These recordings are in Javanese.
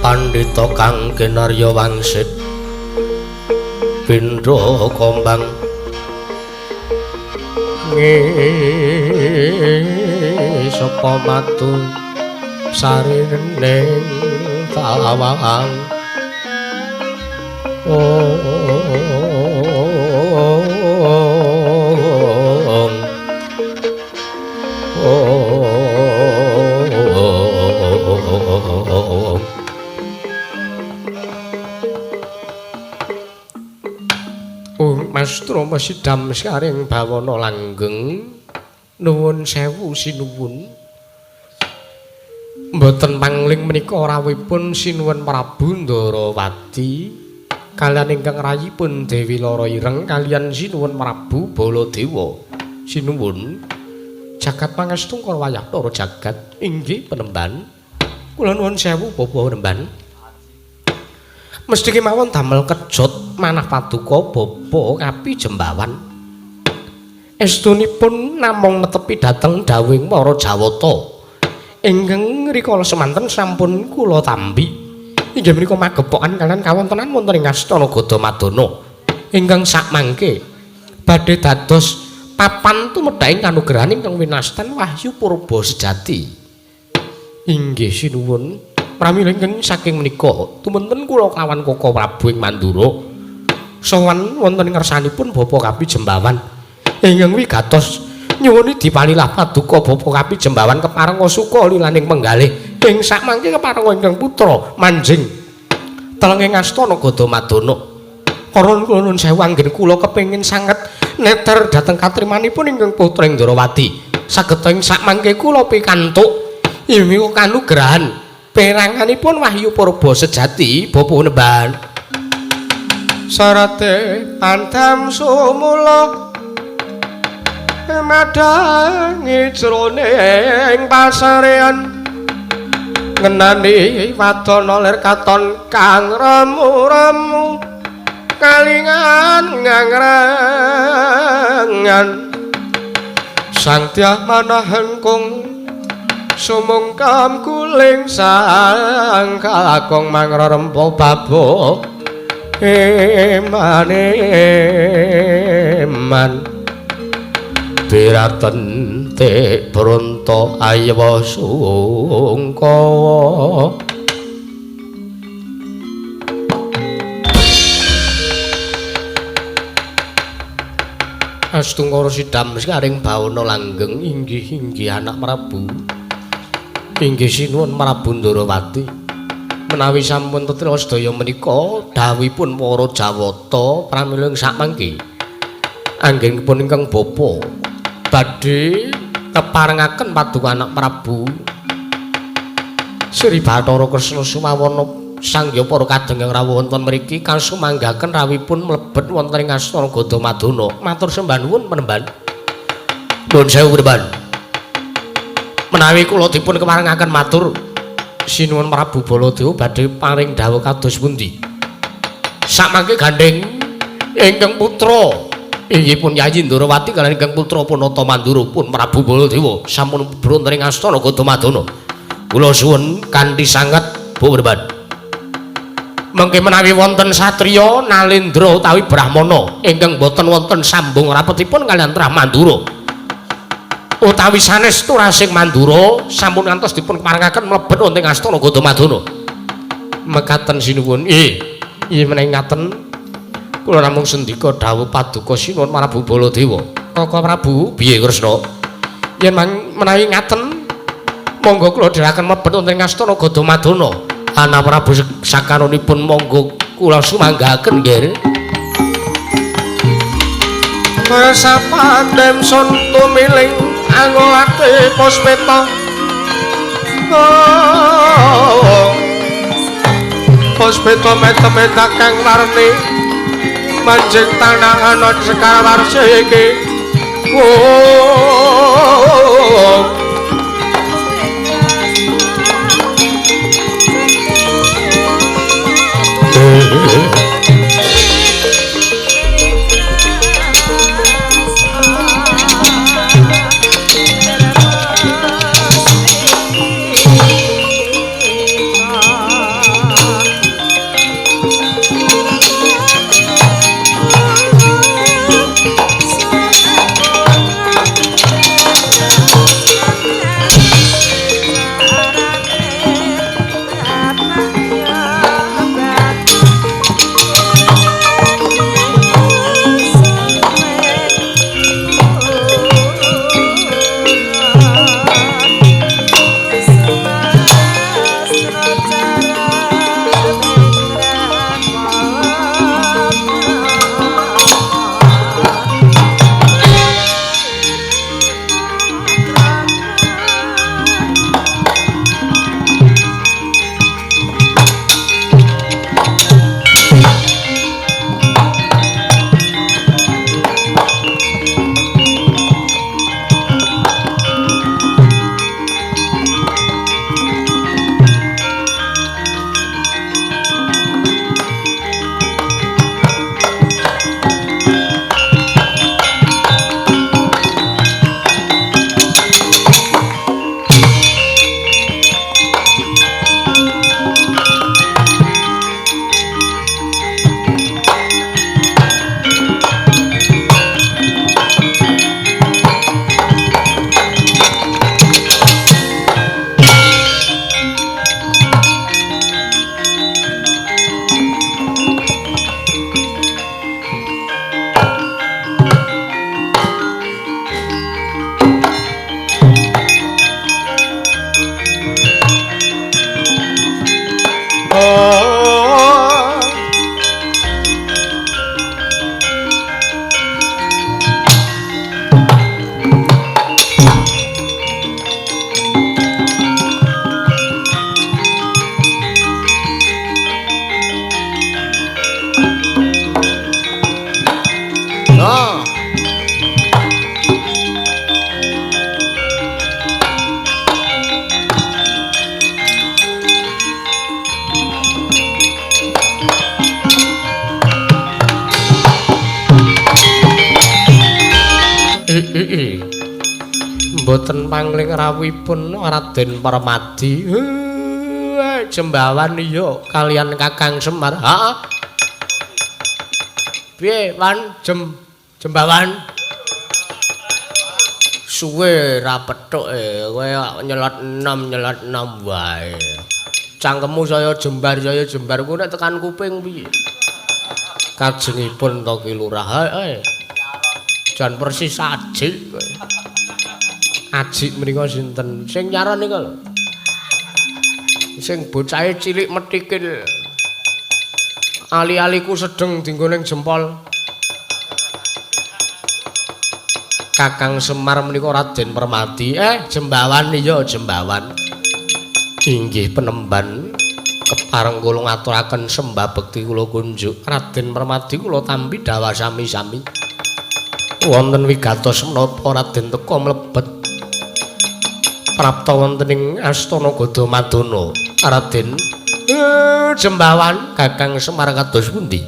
Pandhita kang kinarya wangsit pindha kombang sapa matu sarining tawang Mastro Masidam saring bawana langgeng nuwun sewu sinuwun mboten pangling menika rawuhipun sinuwun Prabu Ndarawati kaliyan ingkang rayipun Dewi Lara Ireng kaliyan sinuwun Prabu Baladewa sinuwun jagat pangestu kala wayah para jagat inggih penemban kula nuwun sewu Bapak penemban mesti kemawon damel kejot manah paduka Bapa Kapi Jembawan estunipun namung netepi dhateng dawuhing para Jawata ingkang rikala semanten sampun kula tambi inggih menika magepokan kalian kawontenan wonten ing Astana Gadamadana ingkang sakmangke badhe dados papan tumedhaing kanugrahan ingkang winastan Wahyu Purba sejati inggih sinuwun pramila ingkang saking menika tumenten kula kawan Koko Prabu ing Mandura sowan wonten ing ngersanipun Bapa Kapi Jembawan ingkang wigatos nyuwun dipalilah paduka Bapa Kapi Jembawan keparenga suka lilaning penggalih ing sakmangke keparenga ingkang putra manjing teleng ing Astana Gadamadana karon kula nuwun sewu anggen kula kepengin sanget neter dhateng katrimanipun ingkang putra Ndarawati saged ing sakmangke kula pikantuk inggih kanugrahan peranganipun Wahyu Purba sejati Bapa Penemban sarate pandam sumula madangi jroning pasarean ngenani wadana lir katon kang remu-remu kalingan ngangrangan sang tiah manahan kung sumungkam kuling sang kakong mangrempo babo eman biraten te bronto ayawa sungkawa Astungkara Sidam saring bawana langgeng inggih anak Prabu inggih sinuwun Prabu Ndarawati menawi sampun tetra sedaya menika dawuhipun para Jawata pramila sakmangke anggenipun ingkang bapa badhe keparengaken paduka anak Prabu Sri Bathara Kresna Sumawana Sangya para kadang rawuh wonten mriki kang sumanggaken rawuhipun mlebet wonten ing Astana Gadamadana matur sembah nuwun penemban nuwun sewu penemban menawi kula dipun keparengaken matur sinuwun Prabu Baladewa badhe paring dawuh kados pundi sakmangke gandeng ingkang putra inggihipun Yayi Ndarawati kaliyan ingkang putra Punata Mandura pun Prabu Baladewa sampun bronten ing Astana Gadamadana kula suwun kanthi sanget Bu Penemban mengke menawi wonten satriya Nalendra utawi Brahmana ingkang boten wonten sambung rapetipun kaliyan Trah Mandura utawi sanes turasing Mandura sampun ngantos dipun parengaken mlebet wonten Astana Gadamadana mekaten sinuwun nggih menawi ngaten kula namung sendika dawuh paduka sinuwun Prabu Baladewa Koko Prabu piye Kresna yen menawi ngaten monggo kula dherekaken mlebet wonten Astana Gadamadana anak Prabu sakaronipun monggo kula sumanggaken nggih Sapandem sun tumiling angolake Puspeta Puspeta meta-meta kang warni manjing tanah ana sekawarsi iki boten pangling rawuhipun Raden Permadi. Jembawan iya kalian Kakang Semar. Heeh. Piye, Wan? Jembawan? Suwe ra pethuk kowe nyelot enom wae. Cangkemmu saya jembar ku nek tekan kuping piye? Kajengipun to Ki Lurah. Jan persis ajik kowe. Ajik mriku sinten? Sing nyaran niku lho. Sing bocahe cilik metikil. Ali-aliku sedeng dienggo ning jempol. Kakang Semar menika Raden Permadi. Jembawan iya Jembawan. Inggih penemban kepareng kula ngaturaken sembah bekti kula kunjuk Raden Permadi kula tampi dawa sami-sami. Wonten wigatos menapa Raden teka mlebet prapta wonten ing Astana Gadamadana. Raden Jembawan Kakang Semar kados pundi?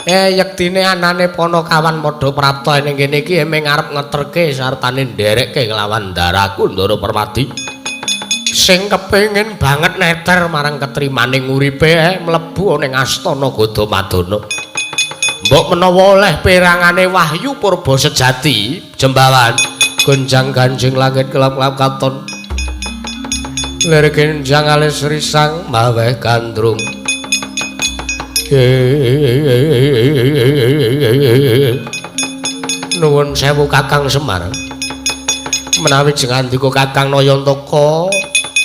Yektine anane Panakawan padha prapta ning kene iki emeng arep ngeterke sartane nderekke kelawan daraku Ndara Permadi. Sing kepengin banget neter marang ketrimaning uripe mlebu ning Astana Gadamadana. Mbok menawa oleh perangane wahyu purba sejati, Jembawan gonjang ganjing langit kelap-kelap katon. Lir genjang alis risang maweh gandrung. Nuwun sewu Kakang Semar. Menawi jengandika Kakang Nayantaka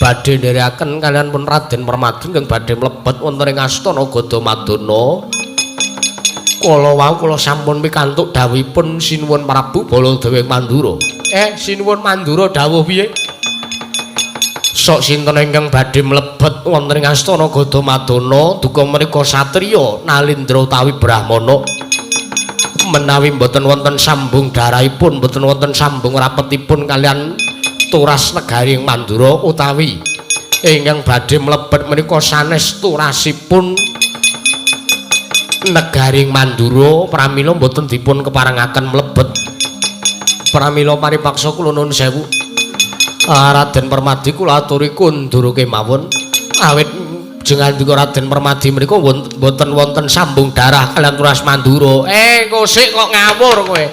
badhe nderekaken kalian pun Raden Permadi ingkang badhe mlebet wonten ing Astana Gadamadana. Kala wau kula sampun pikantuk dawuhipun sinuwun Prabu Baladewa Mandura. Sinuwun Mandura dawuh piye? Sok sinten ingkang badhe mlebet wonten ing Astana Gadamadana duka menika satriya Nalindra utawi Brahmana. Menawi mboten wonten sambung darahipun, mboten wonten sambung rapetipun kalian turas negaring Mandura utawi ingkang badhe mlebet menika sanes turasipun negaring Mandura pramila mboten dipun keparengaken mlebet. Pramila paripaksa kula nuwun sewu. Raden Permadi kula aturi kundur kemawon awit jengandika Raden Permadi menika mboten wonten sambung darah kalian turas Mandura. Kosik kok ngawur kowe.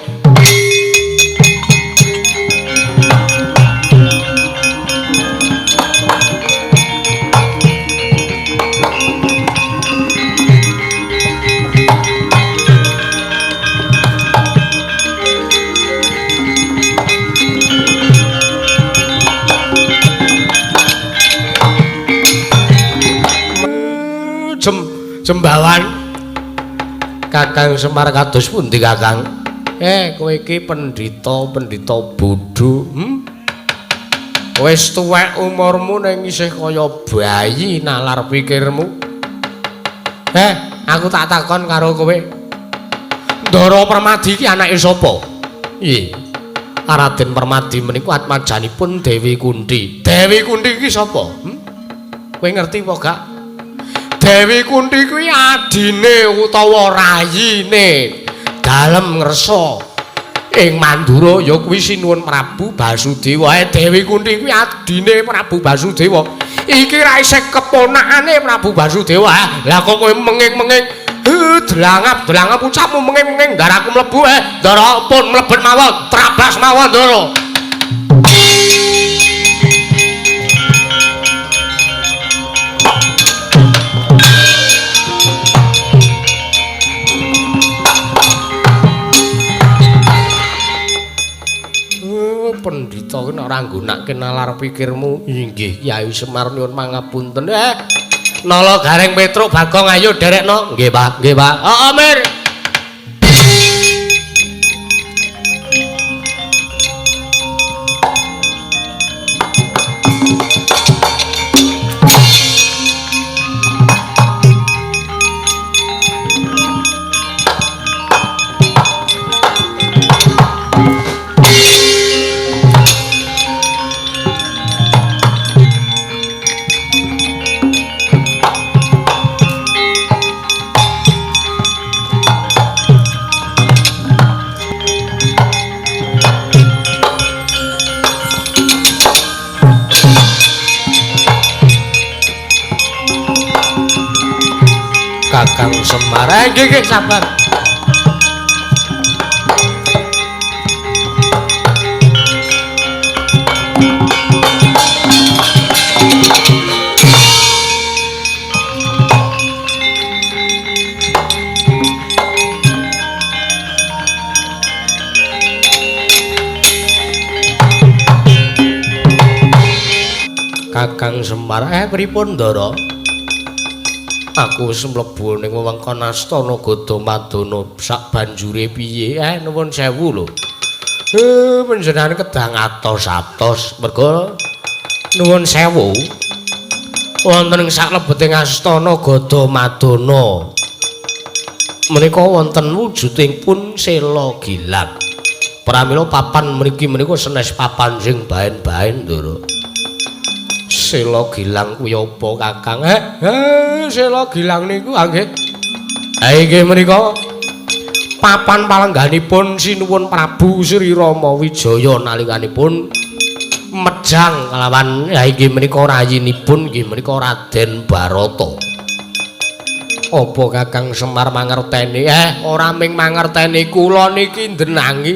Jembawan Kakang Semar kados pundi Kakang? Kowe iki pendhita bodho. Wis tuwek umurmu ning isih kaya bayi nalar pikirmu. Aku tak takon karo kowe. Ndara Permadi iki anake sapa? Iye. Raden Permadi menika atmajanipun Dewi Kunthi. Dewi Kunthi iki sapa? Kowe ngerti apa gak? Dewi Kunthi kuwi adine utawa rayine dalem ngersa ing Mandura ya kuwi sinuwun Prabu Basudewa. Dewi Kunthi kuwi adine Prabu Basudewa. Iki ra isih keponakane Prabu Basudewa. Lah kok kowe menging-menging delangap ucapmu menging-menging ndaraku mlebu ndara pun mlebet mawon trabas mawon ndara. Pendhita ki nek ora nggunakake nalar pikirmu. Inggih Kyai Semar nyuwun pangapunten. Nala Gareng Petruk Bagong ayo derekno. Nggih Pak, nggih Pak. Mir. Kakang Semar. Nggih sabar. Kakang Semar, pripun Ndara? Aku wis mlebu ning wewengkon Astana Gadamadana sak banjure piye? Nuwun sewu lho. Panjenengan kedang atos-atos merga nuwun sewu. Wonten ing saklebeting Astana Gadamadana menika wonten wujudipun Sela Gilang. Pramila papan mriki menika sanes papan sing baen-baen Ndara. Sela Gilang kuwi apa Kakang? Sela Gilang niku nggih. Nggih menika papan palengganipun Sinuwun Prabu Sri Rama Wijaya nalikanipun mejang kalawan nggih menika rayinipun nggih menika Raden Barata. Apa Kakang Semar mangerteni? Ora ming mangerteni kula niki ndenangi.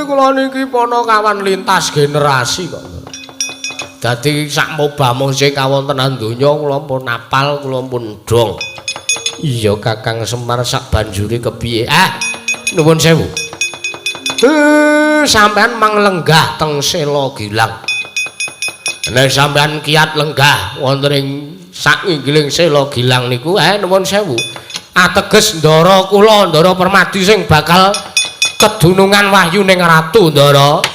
Kula niki panakawan lintas generasi kok. Dadi sak mobah sing kawontenan donya kula pun apal, kula pun dong. Iya Kakang Semar sak banjure kepiye? Nuwun sewu. Sampean mang lenggah teng Sela Gilang. Nek sampean kiat lenggah wonten ing sak inggiling Sela Gilang niku nuwun sewu. Ateges Ndara kula Ndara Permadi sing bakal kedunungan wahyu ning Ratu Ndara.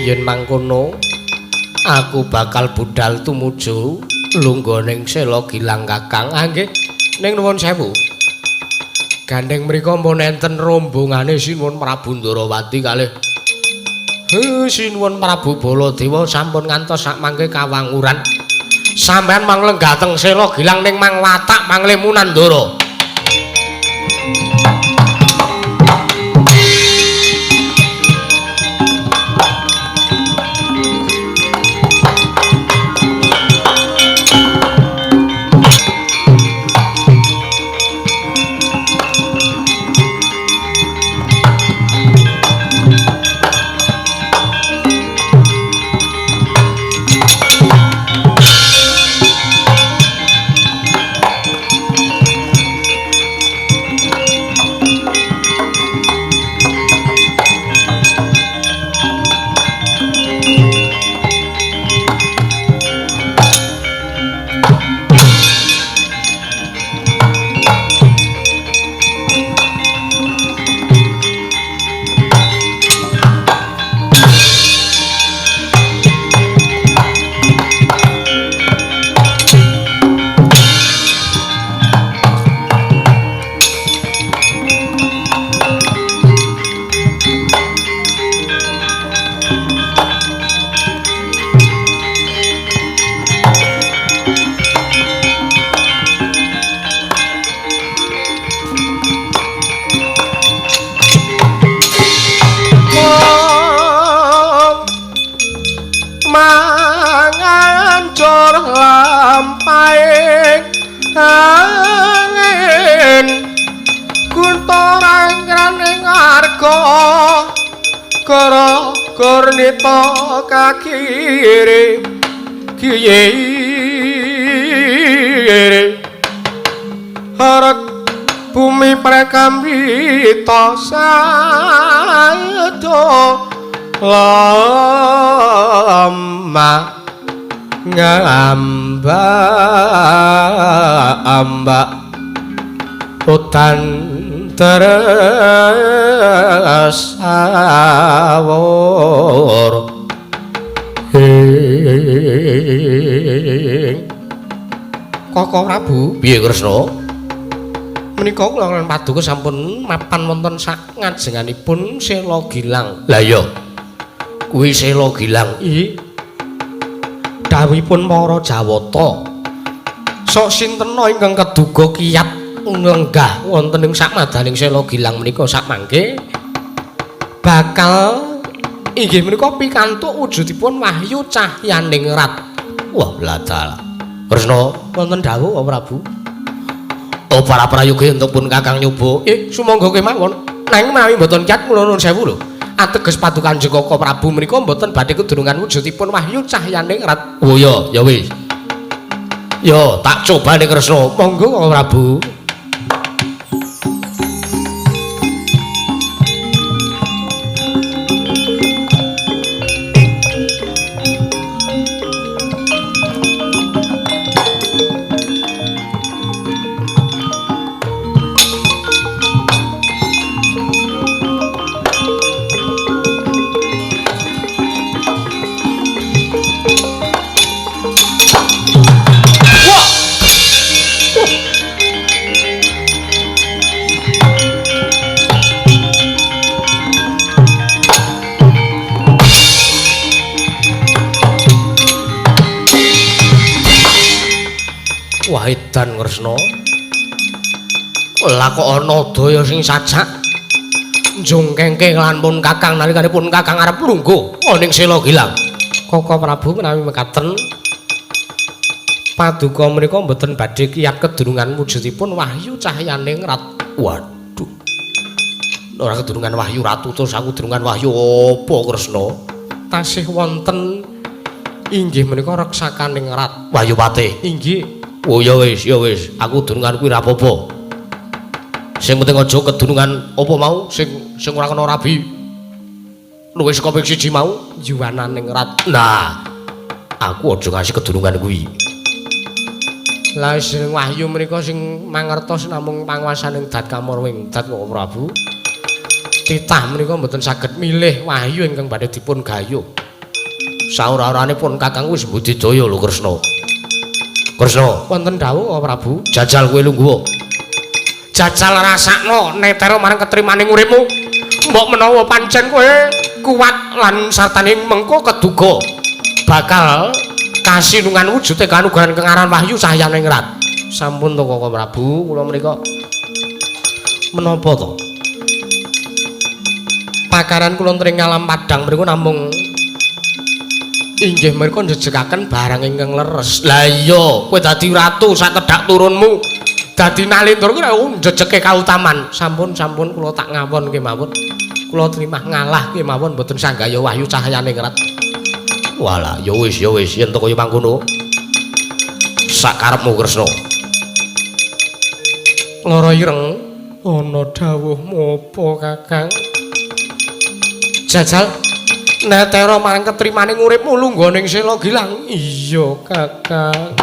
Yen mangkono aku bakal budal tumuju lungguh ning Sela Gilang Kakang. Nggih ning nuwun sewu. Gandeng mriku mpun enten rombongane Sinuwun Prabu Ndarawati kalih Sinuwun Prabu Baladewa sampun ngantos sak mangke kawanguran. Sampeyan manglenggah teng Sela Gilang ning mang watak Manglemunan Ndara. Kornito kakire kiyere harap bumi prekambita sato lama ngamba hutan tersawur Koko Prabu piye Kresna menika kula lan paduka sampun mapan wonten sak ngajenganipun Sela Gilang. Lah iya kuwi Sela Gilang iki dawuhipun para Jawata sok sinten ingkang keduga kiyat lenggah wonten ing sak madaning Sela Gilang menika sak mangke bakal inggih menika pikantuk wujudipun wahyu cahyaning rat. Wah, lajal. Kresna wonten dawuh Prabu. Oh para prayogi untuk pun kakang nyoba. Sumangga kemawon. Nanging menawi mboten kiyat kula nuwun sewu lho. Ateges padukan Joko Prabu menika mboten badhe kedurungan wujudipun wahyu cahyaning rat. Oh ya wis. Ya tak coba ning Kresna. Monggo Prabu. Edan Kresna lah kok ana daya sing sajak njungkengke lan pun kakang nalikanipun kakang arep lungguh ning Sela Gilang. Koko Prabu menawi mekaten paduka menika mboten badhe kiyat kedurungan wujudipun wahyu cahyaning rat. Waduh, ora kedurungan wahyu ratu terus aku kedurungan wahyu apa Kresna? Tasih wonten inggih menika reksakaning rat. Wahyu Patih. Inggih. Oh ya wis, aku durungan kuwi ra apa-apa. Sing penting aja kedurungan apa mau sing ora kena rabi. Luwih saka ping siji mau yuwananing rat. Nah, aku aja ngasih kedurungan kuwi. Lah sing wahyu menika sing mangertos namung panguwasaning Dat Kamorwing Dat kok Prabu. Titah menika mboten saged milih wahyu ingkang badhe dipun gayuh. Saora-oranipun Kakang wis budidaya lho Kresna. Kresna, wonten dawuh Prabu, jajal kowe lungguh. Jajal rasakno netero marang ketrimaning uripmu. Mbok menawa pancen kowe kuat lan sartaning mengko keduga bakal kasinungan wujude kanugrahan kengaran wahyu cahyaning rat. Sampun to Koko Prabu, kula menika menapa to? Pakaran kula tring ngalam Padang mriku namung inggih menika njejegaken barang ingkang leres. Lah iya, kowe dadi ratu sak kedhak turunmu. Dadi Nalendra kuwi njejeke kautaman. Sampun kula tak ngawon kemawon. Kula trimah ngalah kemawon mboten sanggaya wahyu cahyaning rat. Walah, ya wis yen to kaya mangkono. Sak karepmu Kresna. Lara ireng ana dawuhmu apa Kakang? Jajal netero marang ketrimaning uripmu lungguh ning Sela Gilang. Iya, Kakang.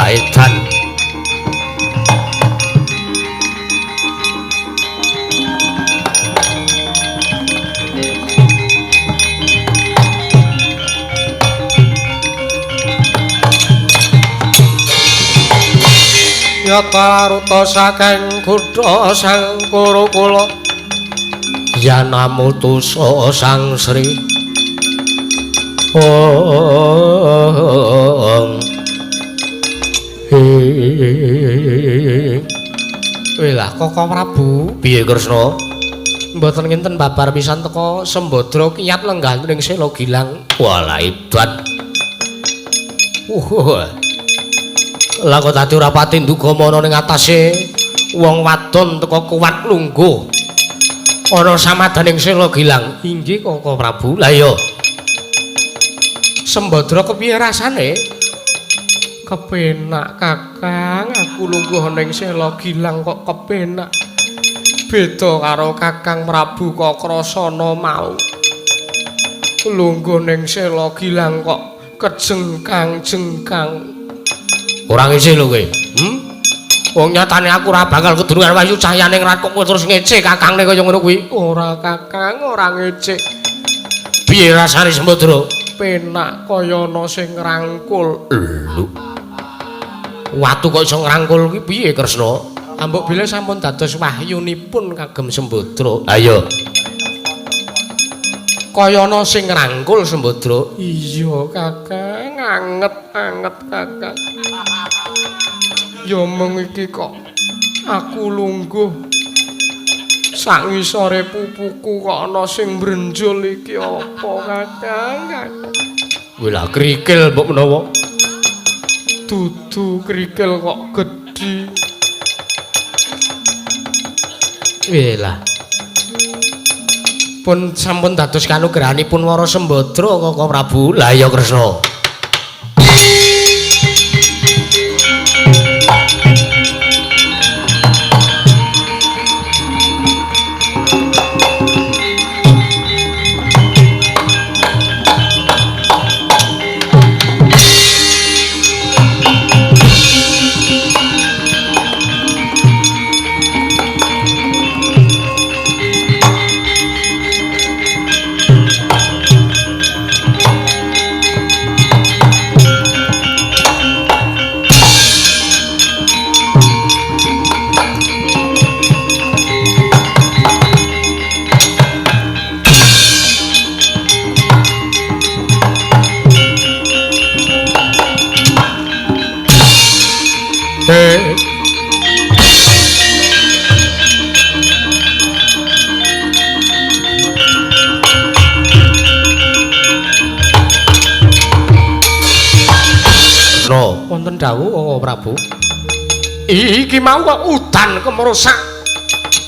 Edan Yata ruta saking kutha Sangkara kula Yanamutusa Sang Sri Lah Koko Prabu, piye Kresna? Mboten nginten babar pisan teka Sembadra kiyat lenggah ning Sela Gilang. Walah edan. Lah kok dadi ora pati nduga ana ning atase wong wadon teka kuwat lungguh. Ana samadaning Sela Gilang. Inggih Koko Prabu. Lah iya. Sembadra kepiye rasane? Kepenak Kakang, aku lungguh ning Sela Gilang kok kepenak. beda karo Kakang Prabu Kakrasana mau. Lungguh ning sela gilang kok kejengkang-jengkang. Ora ngece lho kowe. Wong nyatane aku ora bakal kedurungan wayu cahyane ngrat kok terus ngece kakangne kaya ngono kuwi. Ora Kakang, ora ngece. Piye rasane Sembadra? Penak kaya ana sing ngrangkul. Lho. Watu kok iso ngrangkul kuwi piye Kresna? Ambok bilih sampun dados wahyunipun kagem Sembadra. Ayo. Kaya ana sing ngrangkul Sembadra. Iya Kakang, anget-anget Kakang. Ya mung iki kok aku lungguh sak ngisore pupuku kok ana sing mbrenjol iki apa Kakang? Wela krikil mbok menawa. Dudu krikil kok gedhi. Wela. Pun sampun dados kanugrahanipun Wara Sembadra Kakang Prabu. Lah ya Kresna. Wonten dawuh Kakang Prabu. Iki mau kok udan kemrusak.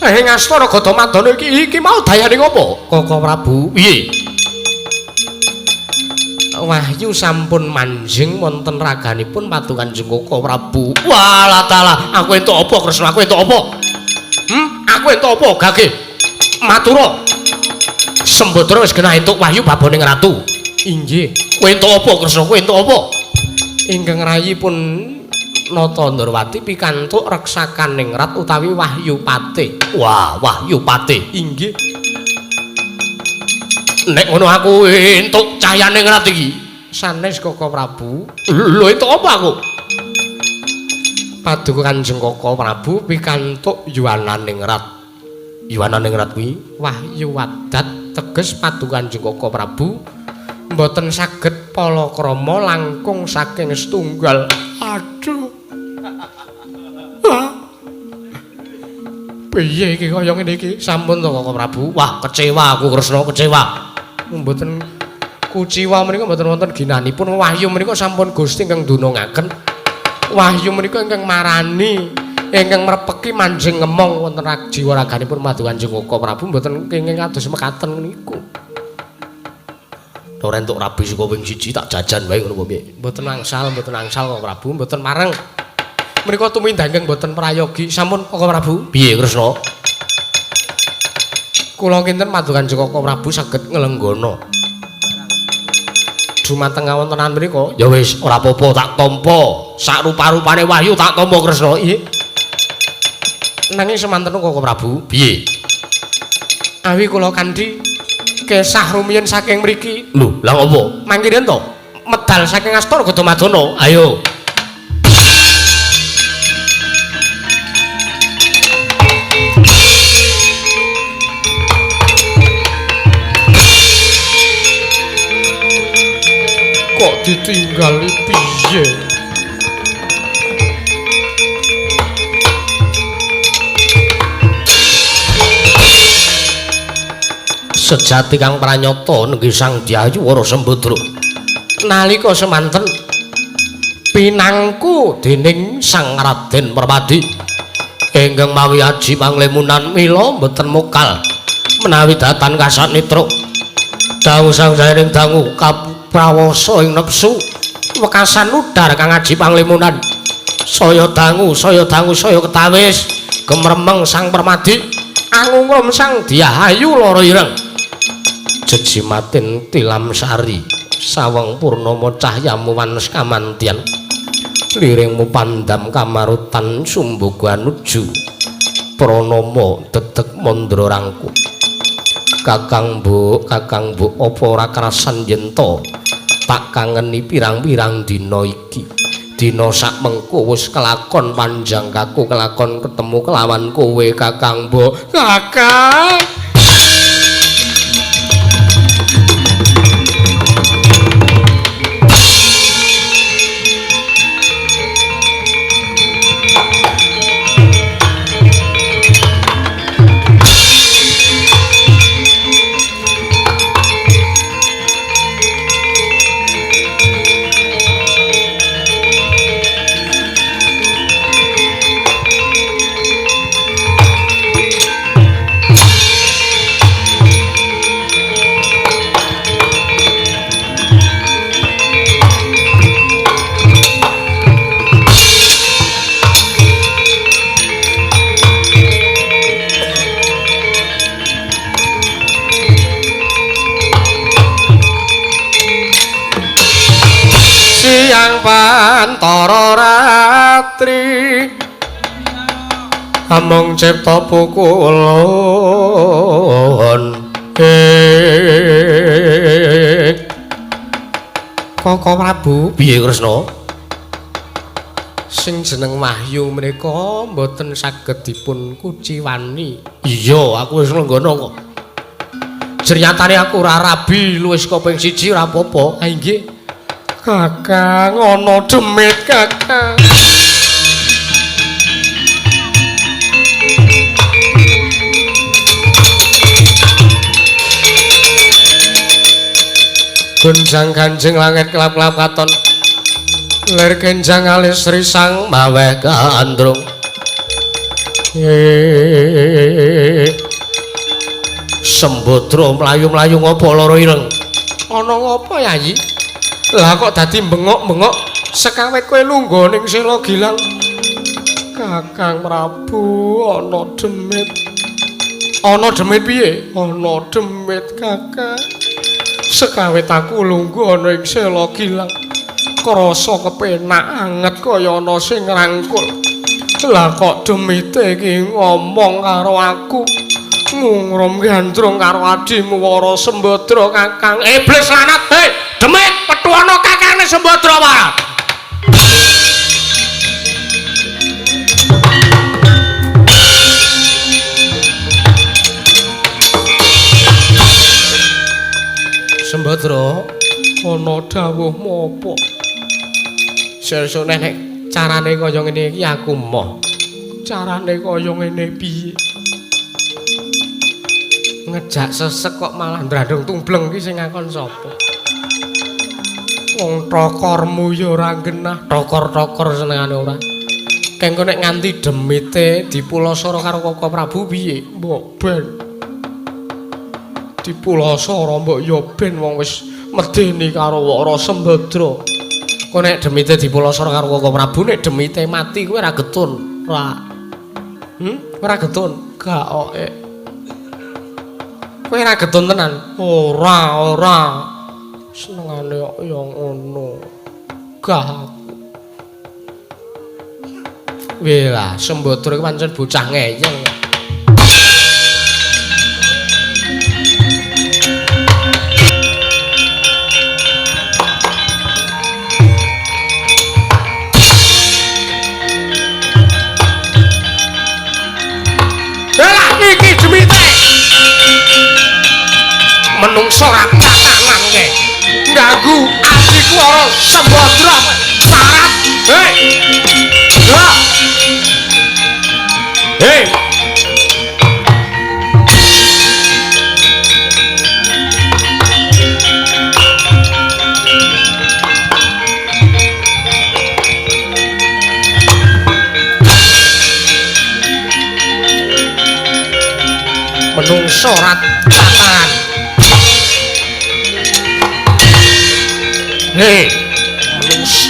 Ing Astana Gadamadana iki mau dayane ngopo? Kakang Prabu, piye? Wahyu sampun manjing wonten raganipun Paduka Kanjeng Kakang Prabu. Walah taala, aku entuk apa Kresna? Aku entuk apa? Aku entuk apa Gage? Matura. Sembadra wis genah entuk wahyu baboning ratu. Inggih. Kowe entuk apa Kresna? Kowe entuk apa? Ingkang rayipun Nata Ndrawati pikantuk reksakaning rat utawi Wahyu Pate. Wah, Wahyu Pate. Inggih. Nek ngono aku entuk cahyaning rat iki. Sanes Kakang Prabu. Lho entuk apa aku? Paduka Kanjeng Kakang Prabu pikantuk yuwananing rat. Yuwananing rat kuwi Wahyu Wadat teges Paduka Kanjeng Kakang Prabu mboten saged palakrama langkung saking setunggal. Aduh. Piye iki kaya ngene iki? Sampun to Kakang Prabu. Wah, kecewa aku Kresna, kecewa. Mboten kuciwa menika mboten wonten ginanipun. Wahyu menika sampun Gusti ingkang dunungaken. Wahyu menika ingkang marani, ingkang mrepeki manjing ngemong wonten jiwa raganipun Paduka Kanjeng Kakang Prabu mboten kenging kados mekaten niku. Ora entuk rabi saka wing siji tak jajan wae ngono piye. Mboten angsal Kakang Prabu, mboten mareng. Menika tumindang mboten prayogi. Sampun Kakang Prabu. Piye Kresna? Kula kinten Paduka Kanjeng Kakang Prabu saged nglenggono. Dumateng kawontenan mriku, ya wis ora apa-apa tak tampa. Sak rupa-rupane wahyu tak tampa Kresna. Nggih. Nanging semanten Kakang Prabu. Piye? Awi kula kanthi kesah rumiyin saking mriki. Lho, lha apa? Mangkiren to? Medal saking Astana Gadamadana. Ayo. Kok ditinggali piye? Sejati kang pranyata nenggih Sang Dyayu Wara Sembadra. Nalika semanten pinangku dening Sang Raden Permadi ingkang mawi aji panglimunan mila mboten mokal menawi datan kasanitra. Dangu sang jaring dangu kaprawasa ing nepsu wekasan udar kang aji panglimunan. Saya dangu saya ketawis gemremeng Sang Permadi angungrum sang diayu lara ireng jejimatin tilam sari saweng purnama cahyamu wanes kamantian liringmu pandam kamarutan sumbuga nuju pranama dedeg mandra rangku kakang mbok apa ora krasan yen to tak kangeni pirang-pirang dina iki dina sak mengko wis kelakon panjang kaku kelakon ketemu kelawan kowe kakang mbok kakang siang pantara ratri among cipta pukulun Koko Prabu piye Kresna sing jeneng Wahyu menika mboten saged dipun kuciwani iya aku wis nglenggono kok jernyatane aku ora rabi luwih saka ping 1 ora apa-apa ha nggih Kakang ana demit Kakang Gunjang Kanjeng langit kelap-kelap katon lir kenjang alis risang maweh gandrung Sembadra mlayu-mlayu ngapa lara ireng ana ngapa Yayi lah kok dadi bengok-bengok sekawe kowe lungguh ning Sela Gilang Kakang Prabu ana demit piye ana demit Kakang sekawe aku lungguh ana ing Sela Gilang krasa kepenak anget kaya ana sing ngrangkul lah kok demite iki ngomong karo aku ngungrum gandrung karo adimu Wara Sembadra Kakang iblis lanat hei demit petuana kakane Sembadra wae Sembadra ana dawuh mopo sesuk nek carane kaya ngene iki aku moh carane kaya ngene piye ngejak sesek kok malah ndradung tumbleng iki sing ngakon sapa wong tokormu ya ora genah tokor-tokor senengane ora kengko nek nganti demite dipulasara karo Koko Prabu piye mbok ben dipulasara mbok ya ben wong wis medeni karo Wara Sembadra kok nek demite dipulasara karo Koko Prabu nek demite mati kowe ora getun ora ora getun gak oke kowe ora getun tenan ora senengane kok ya ngono gah wela Sembadra iki pancen bocah ngeyeng iki demite menungso ra tatanan ke nganggu adikku Wara Sembadra syarat hei menungso ra tatanan hei menungso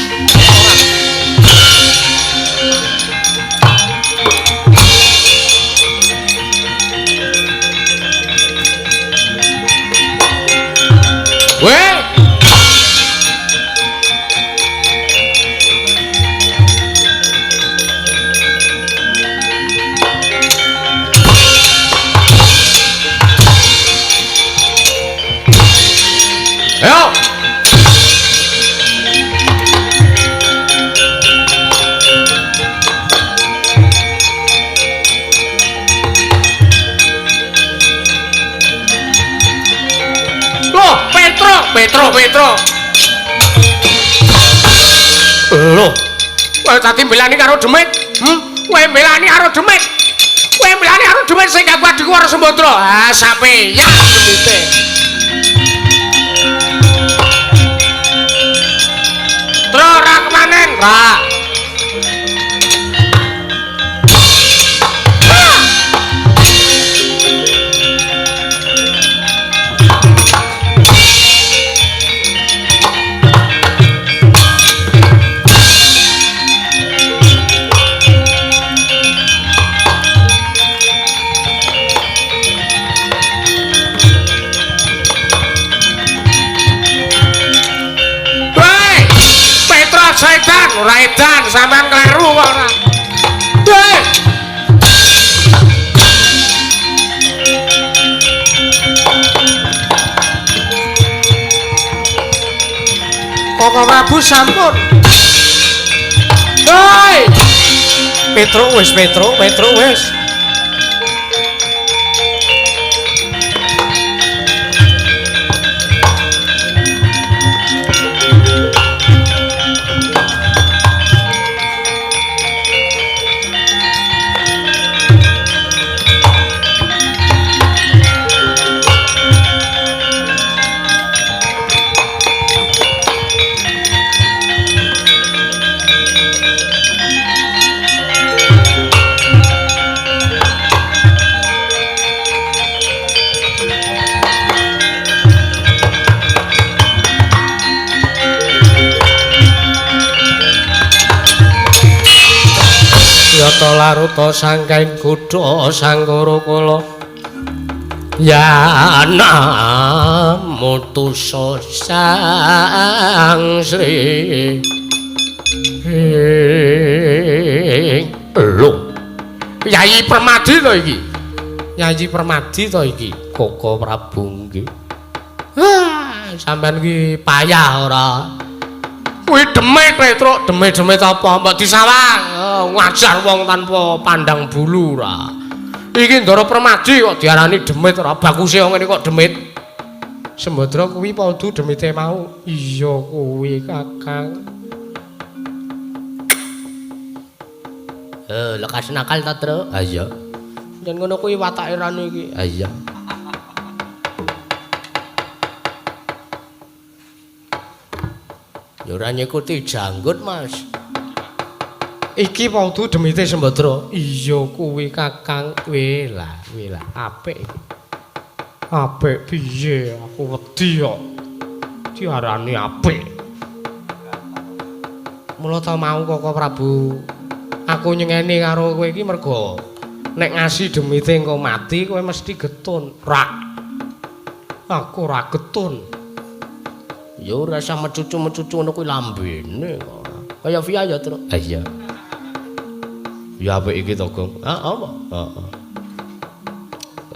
Petro. Lho. Kowe tadi mbelani karo Demit? Kowe mbelani karo Demit? Kowe mbelani karo Demit sing ganggu adikku karo Sembadra. Ah, sampeyan Demite. Tro ra kemanen, Ra. Setan, ora edan, sampean kleru kok ora. Hei. Koko Prabu sampun. Hei. Petro wis. Yata laruta sangkaing kutha sanggara kala yana mutusa sang sri lho Yayi Permadi to iki Yayi Permadi to iki Koko Prabu nggih sampean iki payah ora kuwi Demit Petro, Demit apa mbok disawang. Ngajar wong tanpa pandang bulu ra. Iki Ndara Permadi kok diarani Demit ora baguse wong ngene kok Demit. Sembadra kuwi padha Demite mau. Iya kuwi Kakang. Lekas nakal ta, Tru? Ha iya. Yen ngono kuwi watake ranu iki. Ha iya. Ya ora nyekuti janggut, Mas. Iki padha Demite Sembadra. Iya kuwi Kakang. Welah, apik iki. Apik piye? Aku wedi kok. Diarani apik. Mula ta mau Koko Prabu. Aku nyengeni karo kowe iki mergo nek ngasi Demite engko mati kowe mesti getun. Rak. Aku ora getun. Ya ora usah mecucu ngono kuwi lambene kok. Kaya via ya, Tru. Ha iya. Ya apik iki to, Gong. Apa?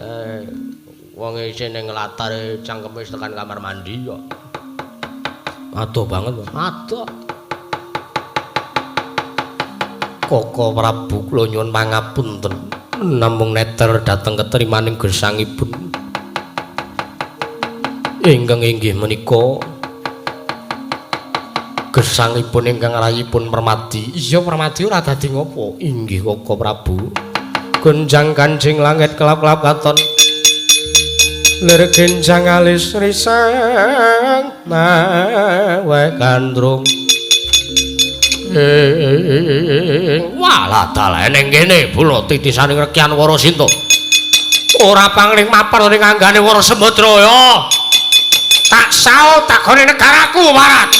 Heeh. Wong isih ning latare cangkeme wis tekan kamar mandi kok. Adoh banget kok. Adoh. Koko Prabu kula nyuwun pangapunten. Namung neter dhateng ketrimaning gesangipun. Ingkang inggih menika gesangipun ingkang rayipun Permadi. Iya Permadi ora dadi ngopo? Inggih Koko Prabu. Gonjang kancing langit kelap-kelap katon. Lir genjang alis risang mawe kandrung. Walah dalane ning kene bula titisaning Rekyan Warasinta. Ora pangling mapan ning anggane Warasembadra ya. Tak saut takone negaraku warat.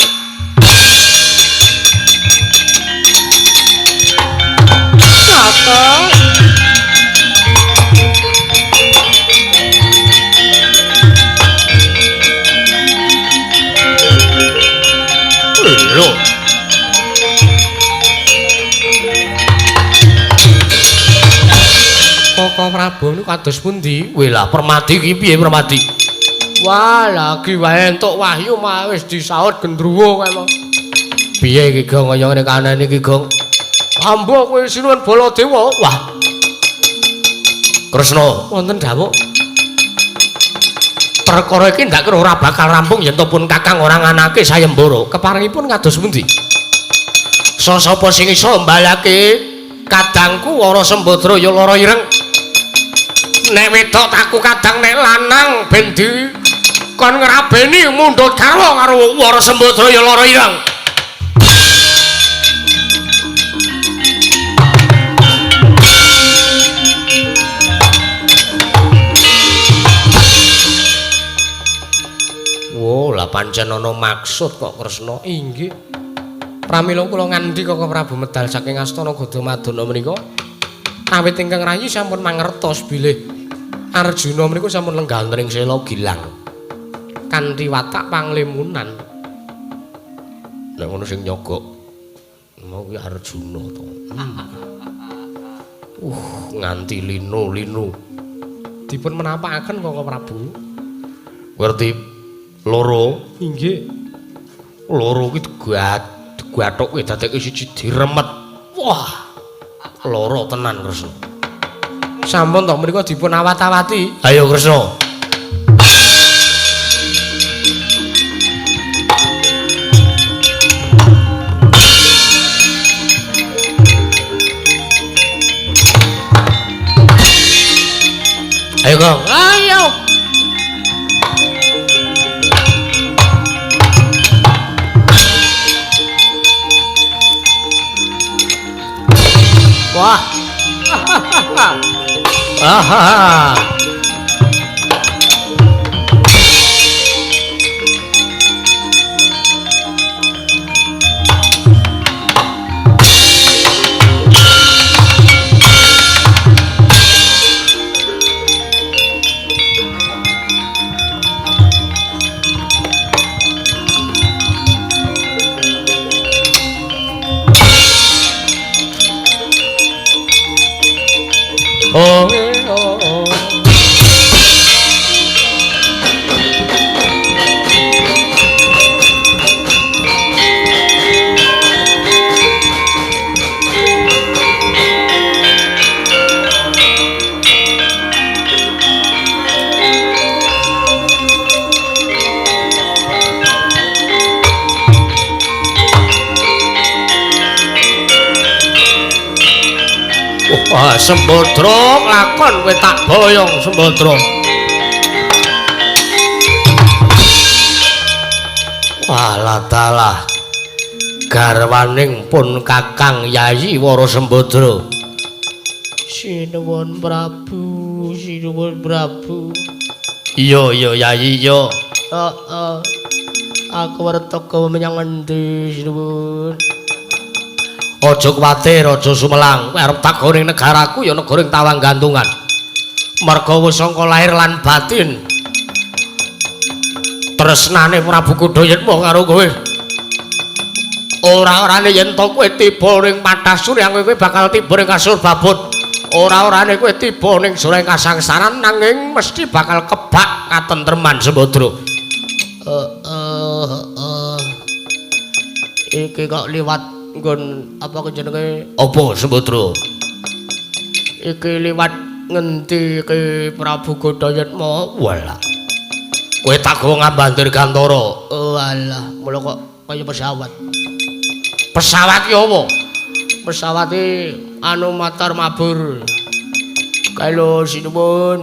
Lho. Koko Prabu niku kados pundi? Welah Permadi iki piye Permadi? Wah, lagi wae entuk wahyu mah wis disaut gendruwo kae mah. Piye iki Gong kaya ngene kanane iki Gong? Ambo kowe sinuwun Baladewa. Wah. Kresna, wonten dawuh. Perkara iki ndak kira ora bakal rampung yen to pun Kakang ora nganake sayembara. Keparengipun kados pundi? Sapa sing iso mbalake kadangku Wara Sembadra ya lara ireng. Nek wedok taku kadang nek lanang ben kon ngrabeni mundhut garwa karo Wara Sembadra ya lara ireng. Oh, lah pancen ana maksud kok Kresna. Inggih. Pramila kula ngandhi Kakang Prabu medal saking Astana Gadamadana menika. Awit ingkang rayi sampun mangertos bilih Arjuna menika sampun lenggantring sela gilang. Kanthi watak panglimunan. Nek ngono sing nyogok mau ki Arjuna to. Nganti linu-linu. Dipun menapakaken Kakang Prabu. Ngerti loro? Inggih. Loro ki digathuk dadeke siji diremet. Wah. Loro tenan Kresna. Sampun to mriku dipun awat-awati. Ayo Kresna. Ayo Kang. Ayo. Wah. Aha. Oh, oh, oh. Wah, Sembadra lakon kowe tak boyong Sembadra. Walah dalah garwaning pun Kakang Yayi Wara Sembadra. Sinuwun Prabu, sinuwun Prabu. Iya Yayi iya. Heeh. Aku arep teka menyang endi sinuwun. Aja kuwatir, aja sumelang. Kowe arep tak ning negaraku ya negaring Tawang Gantungan. Merga wis sangka lahir lan batin tresnane Prabu Kudayatma karo kowe. Ora-orane yen to kowe tiba ning Pathasuryang kowe bakal tiba ning kasur babut. Ora-orane kowe tiba ning Sureng Kasangsaran nanging mesti bakal kebak katentreman Sembadra. Iki kok liwat nggon apa jenenge apa Sembadra? Iki liwat ngendi ke Prabu Kudayatma? Walah. Kowe tak go ngambandir Gantara. Oh alah, mula kok kaya pesawat. Pesawat ki apa? Pesawat ki anu matar mabur. Kalau sinuwun.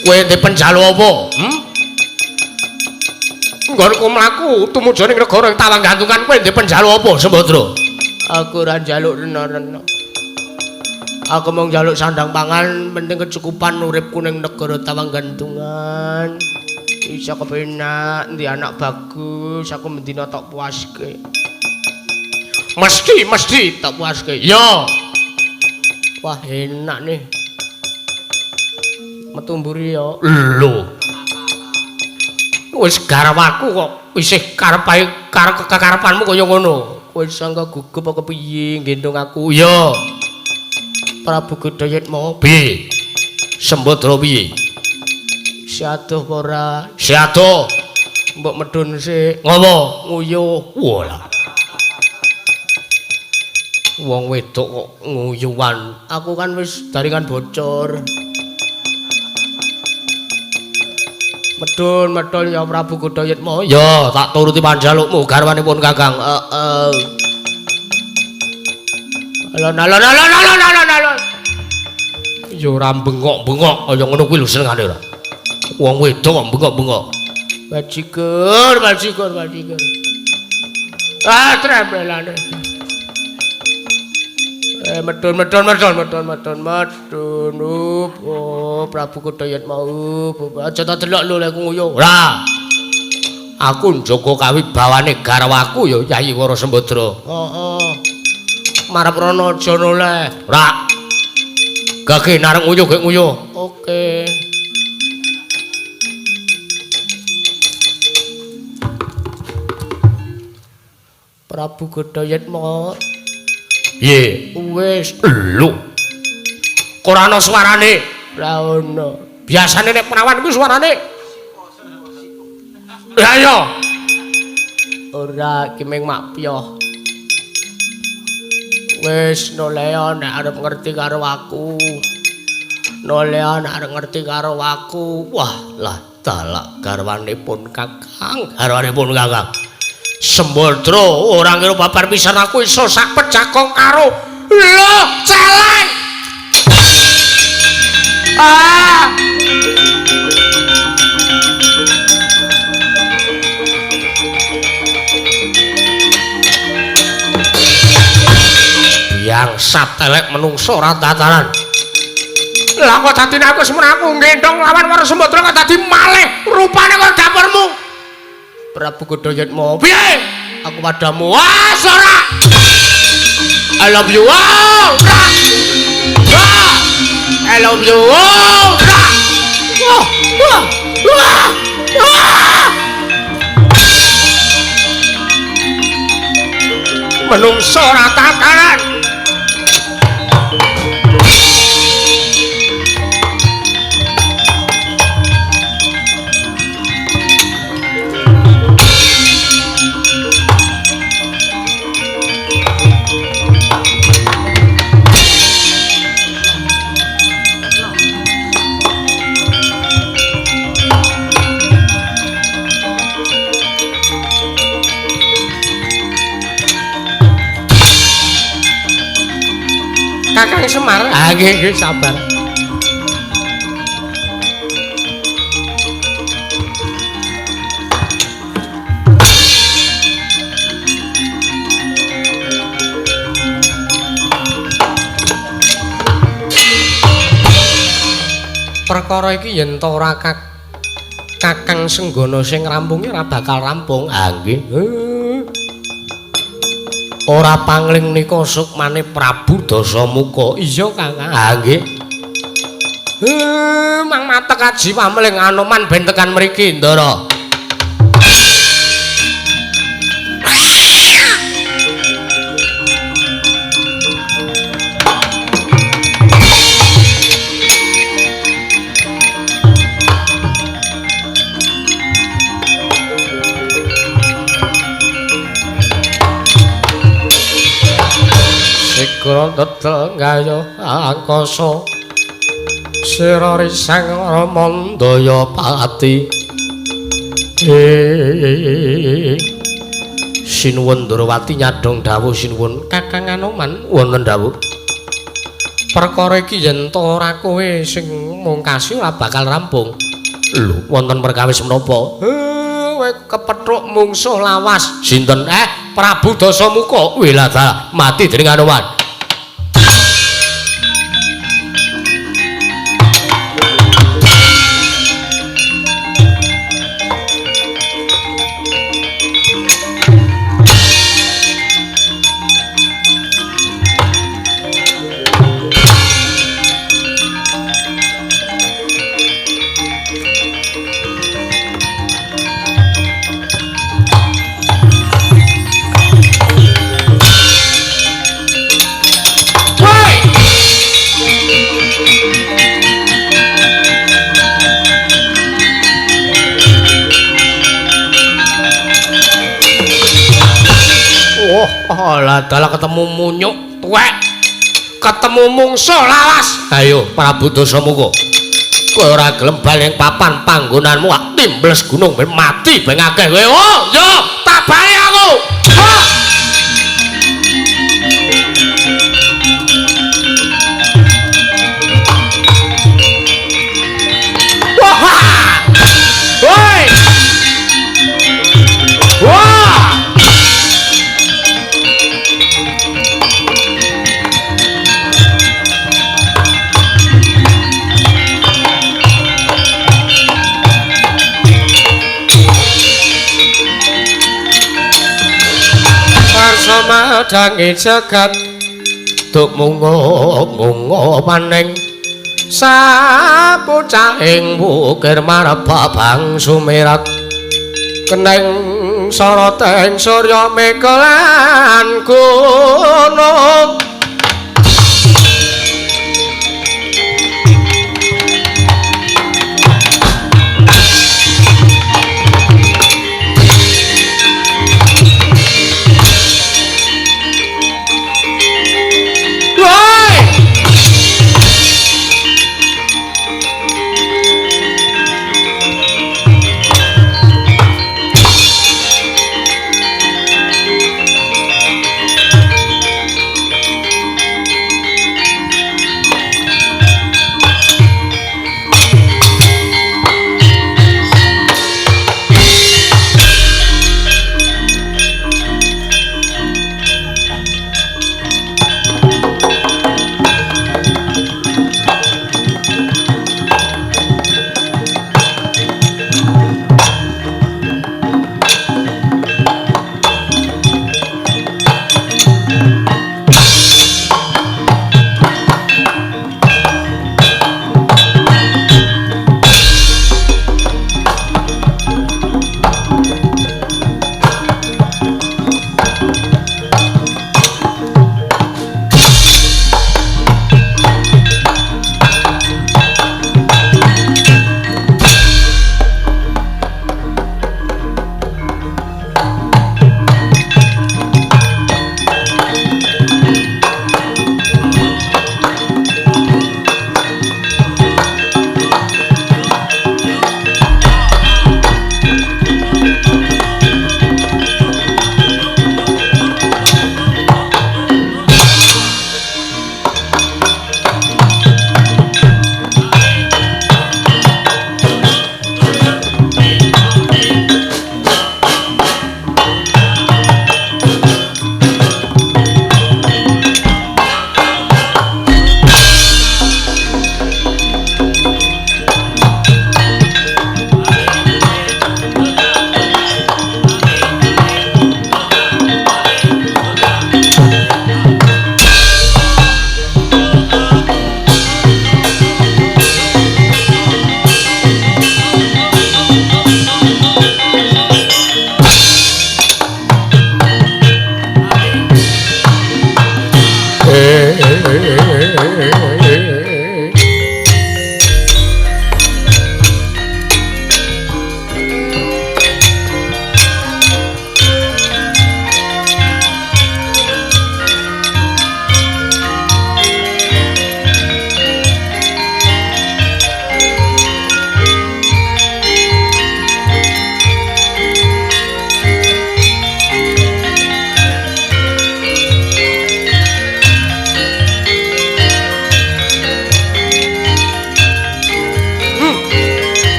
Kowe ndek penjalu apa? Nggonku mlaku tumuju ning negara Tawang Gantungan kowe ndek penjalu apa Sembadra? Aku ora njaluk rena-rena. Aku mau njaluk sandang pangan penting kecukupan uripku ning negara Tawang Gantungan. Isa kepenak ndi anak bagus aku mendina tok puaske. Mesti tak puaske. Yo. Wah enak nih. Metu mburi yo. Lho. Wis garwaku kok isih kekarepanmu kaya ngono. Kowe sangka gugup apa piye gendong aku? Yo. Prabu Kudayatma piye? Sembadra piye? Siadoh apa ora? Siadoh. Mbok medhun sik. Ngopo? Nguyuh. Walah. Wong wedok kok nguyuhan. Aku kan wis daringan bocor. Medun ya Prabu Kudayatma. Ya, tak turuti panjalukmu garwanipun Kakang. Alon. Ya ora bengok-bengok kaya ngono kuwi lho senengane ora. Wong wedok kok bengok-bengok. Bajigur. Trembelane. Medun. Oh, Prabu Kudayatma. Aja tak delok lho lek nguyuh. Ora. Aku njaga kawibawane garwaku ya Yayi Wara Sembadra. Heeh. Marep rono aja noleh. Ora. Gage nareng nguyuh gek nguyuh. Oke. Prabu Kudayatma. Piye? Wis lho. Ora ana suarane. Ora ono. Biasane nek prawan kuwi suarane. Ya ya. Ora ki meng mak piyoh. Wis nolea nek arep ngerti karo aku. Wah, lah dalak garwanipun Kakang. Sembadra ora ngira babar pisan aku iso sak pecakong karo lho celeng. Yang satelek menungso ora tatanan. Lah kok dadine aku semen aku nggendong lawan Wara Sembadra kok dadi malih rupane kok dapurmu. Prabu Kudayatma. Piye? Aku padamu. Ora. I love you. I love you. Menungso ora tatanan. Kakang Semar. Nggih, sabar. Perkara iki yen ta ora Kakang Senggana sing ngrampungi ora bakal rampung. Nggih. Ora pangling nika sukmane Prabu Dasamuka. Iya Kakang. Nggih. Mang matek aji pamling Anoman ben tekan mriki, Ndara. Sikra tetel gayo angkasa sira risang Ramandaya pati. Sinuwun Ndrawati nyadhong dawuh sinuwun Kakang Anoman wonten dawuh. Perkara iki yen ta ora kowe sing mungkasi ora bakal rampung. Lho, wonten perkawis menapa? Kowe kepethuk mungsuh lawas. Sinten? Prabu Dasamuka. Wilada mati dening Anoman. Lah dalah ketemu munyuk tuwek, ketemu mungsuh lawas. Ayo Prabu Dasamuka. kowe ora gelem bali ing papan panggonanmu wak timbles gunung ben mati ben akeh kowe. Oh, yo tak bali aku. Woi. Wah. Samadhangi jagat duk mungo paning sapucahing wukir marba bang sumirat keneng soroteng surya mekelan gunung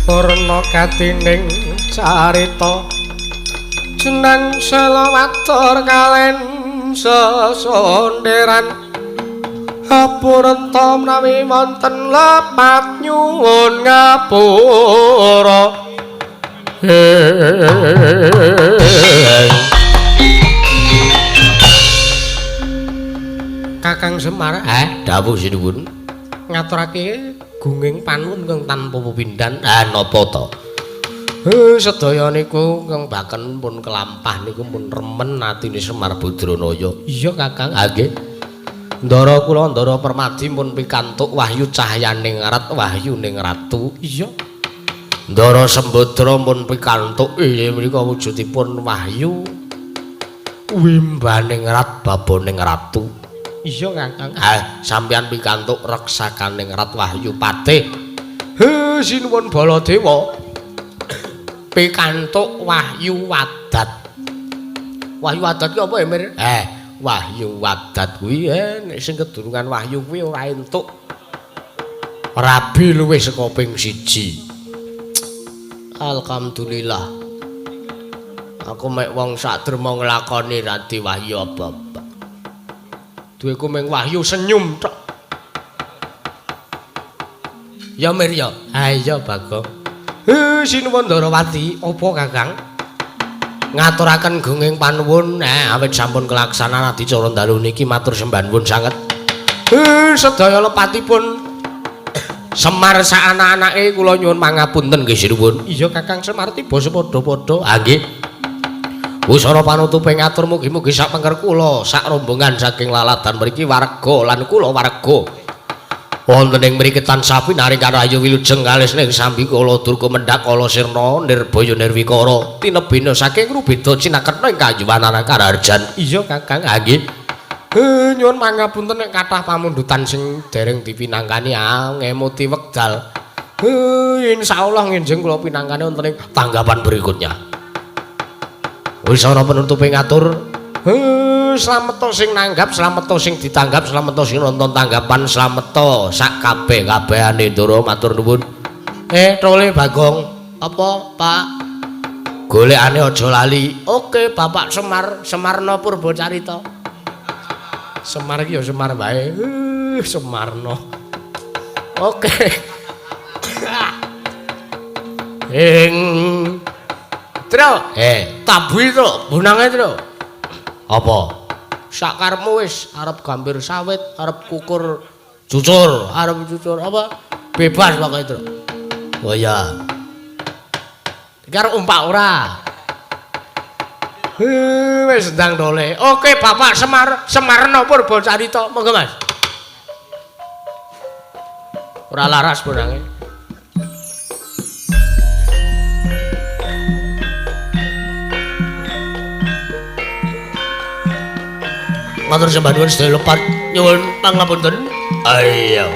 Purna katining carita jeneng selawatur kalen sesonderan Apurenta menawi wonten lepat nyuwun ngapura Kakang Semar, dawuh sinuwun. Ngaturake gunging panuwun kang tanpa pepindhan. Napa to? Sedaya niku kang baken pun kelampah niku pun remen atine Semar Badranaya. Iya Kakang, nggih. Ndara kula Ndara Permadi pun pikantuk wahyu cahyaning rat wahyuning ratu. Iya. Ndara Sembadra pun pikantuk inggih menika wujudipun wahyu wimbaning rat baboning ratu. Iya Kakang. Sampeyan pikantuk reksakaning rat wahyu patih. Sinuwun Baladewa. Pikantuk wahyu wadat. Wahyu wadat ki apa ya, Mir? Wahyu wadat kuwi nek sing kedurungan wahyu kuwi ora entuk. Rabi luwih saka ping 1. Alhamdulillah. Aku mek wong sak derma nglakoni radi wahyu apa-apa. Duweku mung wahyu senyum tok. Ya Mir ya. Iya Bagong. Sinuwun Ndarawati, apa Kakang? Ngaturaken gunging panuwun awit sampun kelaksanan adicara dalu niki matur sembah nuwun sanget. Sedaya lepatipun Semar sak anak-anake kula nyuwun pangapunten nggih sinuwun. Iya Kakang Semar tiba sepadha-padha. Nggih. Usara panutuping ngatur mugi-mugi sak pengker kula sak rombongan saking laladan mriki warga lan kula warga wonten ing mriki tansah pinaring karayu wilujeng kalis ning sambi kala durga mendhak kala sirna nirbaya nirwikara tinebena saking rubeda cinaketna ing kayuwanan kararjan. Iya Kakang, nggih. Nyuwun pangapunten nek kathah pamundutan sing dereng dipinangkani ngemuti wekdal. Insyaallah ngenjing kula pinangkani wonten ing tanggapan berikutnya. Wis ana penutuping ngatur. Slamet sing nanggap, slamet sing ditanggap, slamet sing nonton tanggapan, slamet sak kabeh-kabehane Ndara matur nuwun. Tole Bagong. Apa, Pak? Golekane aja lali. Oke, Bapak Semar, Semarna Purbacarita. Semar iki ya Semar wae. Semarna. Oke. Tro, tabuhi tro, bunange tro. Apa? Sakarepmu wis arep gambir sawit, arep kukur cucur, arep cucur apa? Bebas pokoke tro. Oh iya. Iki arep umpak ora? Wis ndang dole. Oke, Bapak Semar, Semarna Purbacarita. Monggo Mas. Ora laras bunange. Matur sembah nuwun sedaya lepat nyuwun pangapunten. Ayo.